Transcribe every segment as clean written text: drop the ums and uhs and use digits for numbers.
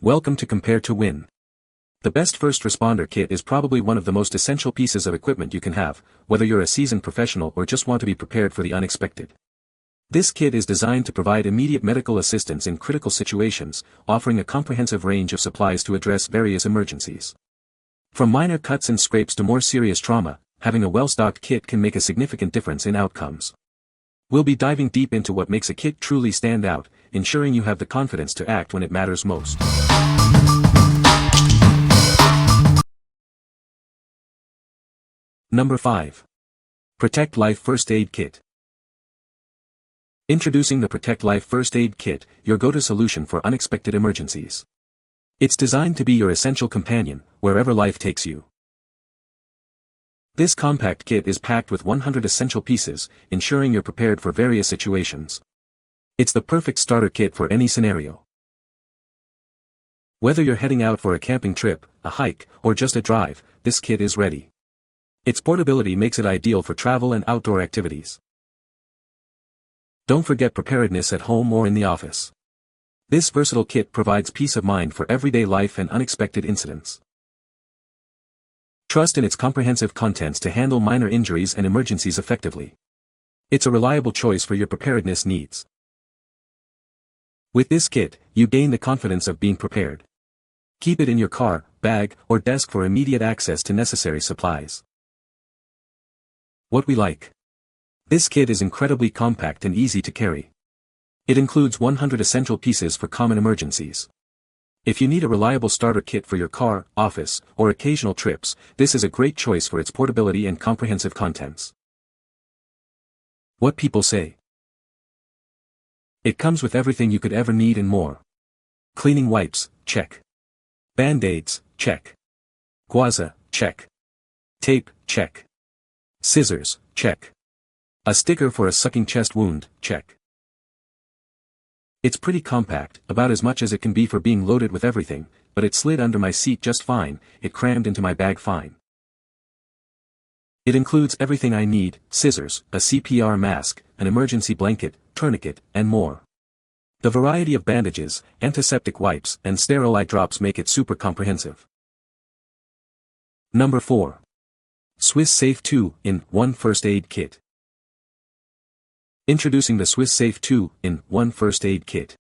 Welcome to Compare to Win. The best first responder kit is probably one of the most essential pieces of equipment you can have, whether you're a seasoned professional or just want to be prepared for the unexpected. This kit is designed to provide immediate medical assistance in critical situations, offering a comprehensive range of supplies to address various emergencies. From minor cuts and scrapes to more serious trauma, having a well-stocked kit can make a significant difference in outcomes. We'll be diving deep into what makes a kit truly stand out, ensuring you have the confidence to act when it matters most. Number 5. Protect Life First Aid Kit. Introducing the Protect Life First Aid Kit, your go-to solution for unexpected emergencies. It's designed to be your essential companion, wherever life takes you. This compact kit is packed with 100 essential pieces, ensuring you're prepared for various situations. It's the perfect starter kit for any scenario. Whether you're heading out for a camping trip, a hike, or just a drive, this kit is ready. Its portability makes it ideal for travel and outdoor activities. Don't forget preparedness at home or in the office. This versatile kit provides peace of mind for everyday life and unexpected incidents. Trust in its comprehensive contents to handle minor injuries and emergencies effectively. It's a reliable choice for your preparedness needs. With this kit, you gain the confidence of being prepared. Keep it in your car, bag, or desk for immediate access to necessary supplies. What we like. This kit is incredibly compact and easy to carry. It includes 100 essential pieces for common emergencies. If you need a reliable starter kit for your car, office, or occasional trips, this is a great choice for its portability and comprehensive contents. What people say. It comes with everything you could ever need and more. Cleaning wipes, check. Bandaids, check. Gauze, check. Tape, check. Scissors, check. A sticker for a sucking chest wound, check. It's pretty compact, about as much as it can be for being loaded with everything, but it slid under my seat just fine, it crammed into my bag fine. It includes everything I need: scissors, a CPR mask, an emergency blanket, tourniquet, and more. The variety of bandages, antiseptic wipes, and sterile eye drops make it super comprehensive. Number 4. Swiss Safe 2-in-1 First Aid Kit. Introducing the Swiss Safe 2-in-1 First Aid Kit.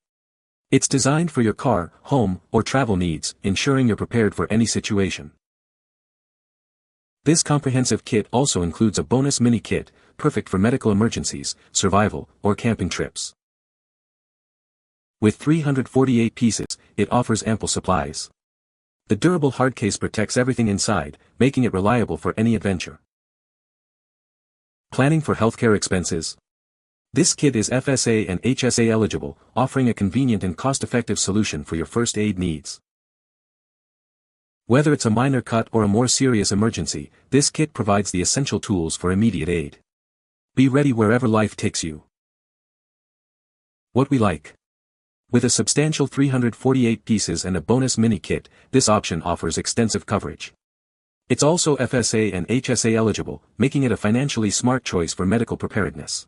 It's designed for your car, home, or travel needs, ensuring you're prepared for any situation. This comprehensive kit also includes a bonus mini kit, perfect for medical emergencies, survival, or camping trips. With 348 pieces, it offers ample supplies. The durable hard case protects everything inside, making it reliable for any adventure. Planning for healthcare expenses. This kit is FSA and HSA eligible, offering a convenient and cost-effective solution for your first aid needs. Whether it's a minor cut or a more serious emergency, this kit provides the essential tools for immediate aid. Be ready wherever life takes you. What we like. With a substantial 348 pieces and a bonus mini kit, this option offers extensive coverage. It's also FSA and HSA eligible, making it a financially smart choice for medical preparedness.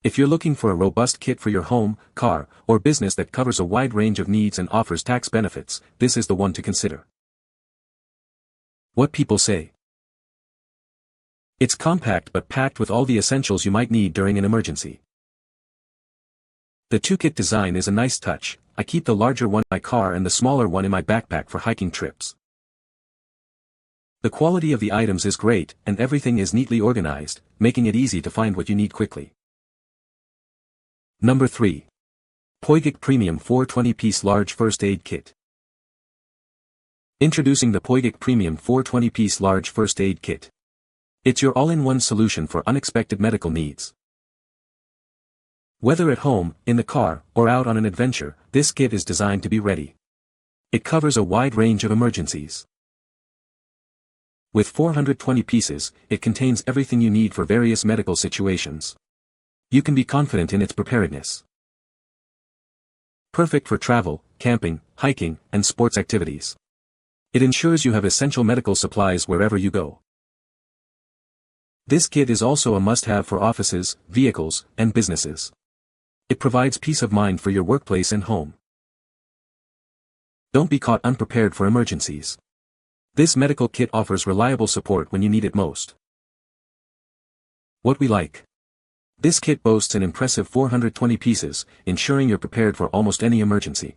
If you're looking for a robust kit for your home, car, or business that covers a wide range of needs and offers tax benefits, this is the one to consider. What people say. It's compact but packed with all the essentials you might need during an emergency. The two-kit design is a nice touch. I keep the larger one in my car and the smaller one in my backpack for hiking trips. The quality of the items is great, and everything is neatly organized, making it easy to find what you need quickly. Number 3. Poygik Premium 420-piece Large First Aid Kit. Introducing the Poygik Premium 420-piece Large First Aid Kit. It's your all-in-one solution for unexpected medical needs. Whether at home, in the car, or out on an adventure, this kit is designed to be ready. It covers a wide range of emergencies. With 420 pieces, it contains everything you need for various medical situations. You can be confident in its preparedness. Perfect for travel, camping, hiking, and sports activities. It ensures you have essential medical supplies wherever you go. This kit is also a must-have for offices, vehicles, and businesses. It provides peace of mind for your workplace and home. Don't be caught unprepared for emergencies. This medical kit offers reliable support when you need it most. What we like. This kit boasts an impressive 420 pieces, ensuring you're prepared for almost any emergency.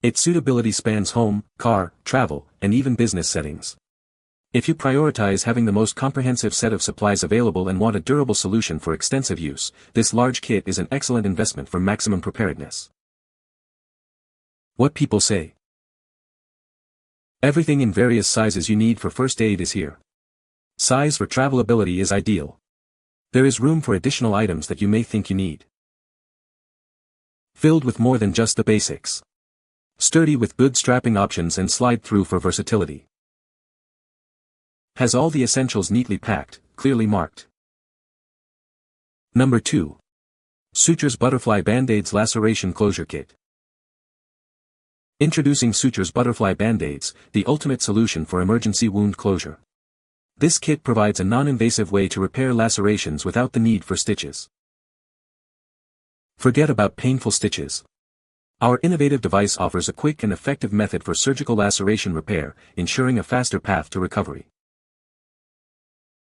Its suitability spans home, car, travel, and even business settings. If you prioritize having the most comprehensive set of supplies available and want a durable solution for extensive use, this large kit is an excellent investment for maximum preparedness. What people say. Everything in various sizes you need for first aid is here. Size for travelability is ideal. There is room for additional items that you may think you need. Filled with more than just the basics. Sturdy with good strapping options and slide through for versatility. Has all the essentials neatly packed, clearly marked. Number 2. Sutures Butterfly Bandaids Laceration Closure Kit. Introducing Sutures Butterfly Bandaids, the ultimate solution for emergency wound closure. This kit provides a non-invasive way to repair lacerations without the need for stitches. Forget about painful stitches. Our innovative device offers a quick and effective method for surgical laceration repair, ensuring a faster path to recovery.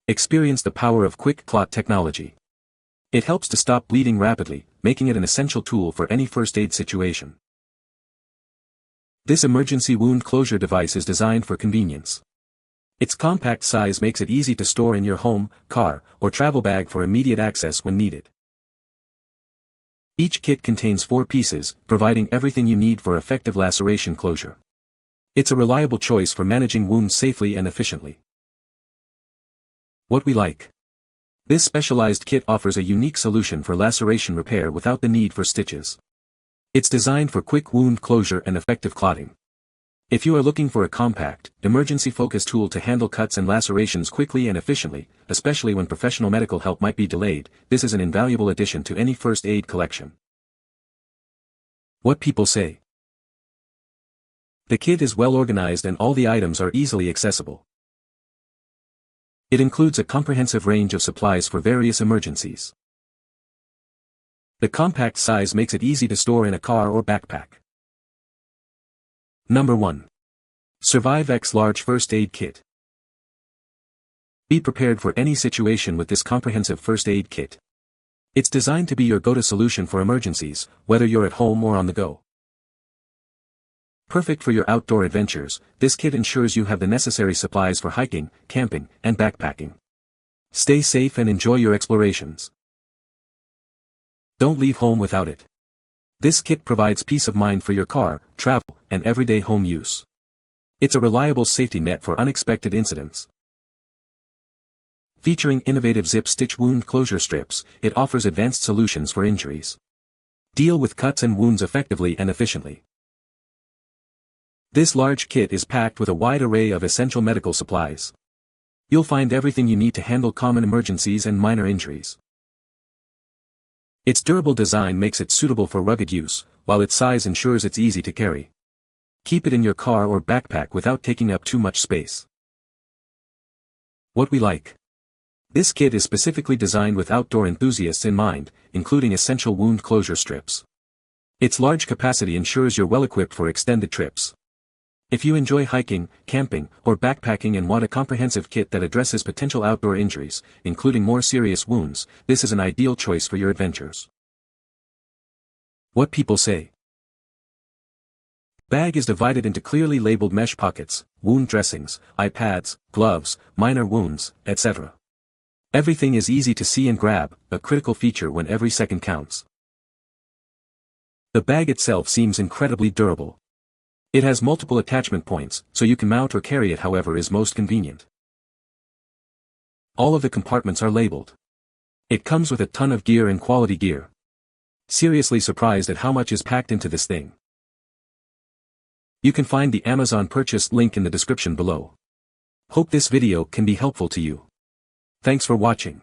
Experience the power of quick clot technology. It helps to stop bleeding rapidly, making it an essential tool for any first aid situation. This emergency wound closure device is designed for convenience. Its compact size makes it easy to store in your home, car, or travel bag for immediate access when needed. Each kit contains 4 pieces, providing everything you need for effective laceration closure. It's a reliable choice for managing wounds safely and efficiently. What we like. This specialized kit offers a unique solution for laceration repair without the need for stitches. It's designed for quick wound closure and effective clotting. If you are looking for a compact, emergency-focused tool to handle cuts and lacerations quickly and efficiently, especially when professional medical help might be delayed, this is an invaluable addition to any first aid collection. What people say. The kit is well organized and all the items are easily accessible. It includes a comprehensive range of supplies for various emergencies. The compact size makes it easy to store in a car or backpack. Number 1. SurviveX Large First Aid Kit. Be prepared for any situation with this comprehensive first aid kit. It's designed to be your go-to solution for emergencies, whether you're at home or on the go. Perfect for your outdoor adventures, this kit ensures you have the necessary supplies for hiking, camping, and backpacking. Stay safe and enjoy your explorations. Don't leave home without it. This kit provides peace of mind for your car, travel, and everyday home use. It's a reliable safety net for unexpected incidents. Featuring innovative zip-stitch wound closure strips, it offers advanced solutions for injuries. Deal with cuts and wounds effectively and efficiently. This large kit is packed with a wide array of essential medical supplies. You'll find everything you need to handle common emergencies and minor injuries. Its durable design makes it suitable for rugged use, while its size ensures it's easy to carry. Keep it in your car or backpack without taking up too much space. What we like. This kit is specifically designed with outdoor enthusiasts in mind, including essential wound closure strips. Its large capacity ensures you're well equipped for extended trips. If you enjoy hiking, camping, or backpacking and want a comprehensive kit that addresses potential outdoor injuries, including more serious wounds, this is an ideal choice for your adventures. What people say. Bag is divided into clearly labeled mesh pockets, wound dressings, eye pads, gloves, minor wounds, etc. Everything is easy to see and grab, a critical feature when every second counts. The bag itself seems incredibly durable. It has multiple attachment points, so you can mount or carry it however is most convenient. All of the compartments are labeled. It comes with a ton of gear and quality gear. Seriously surprised at how much is packed into this thing. You can find the Amazon purchase link in the description below. Hope this video can be helpful to you. Thanks for watching.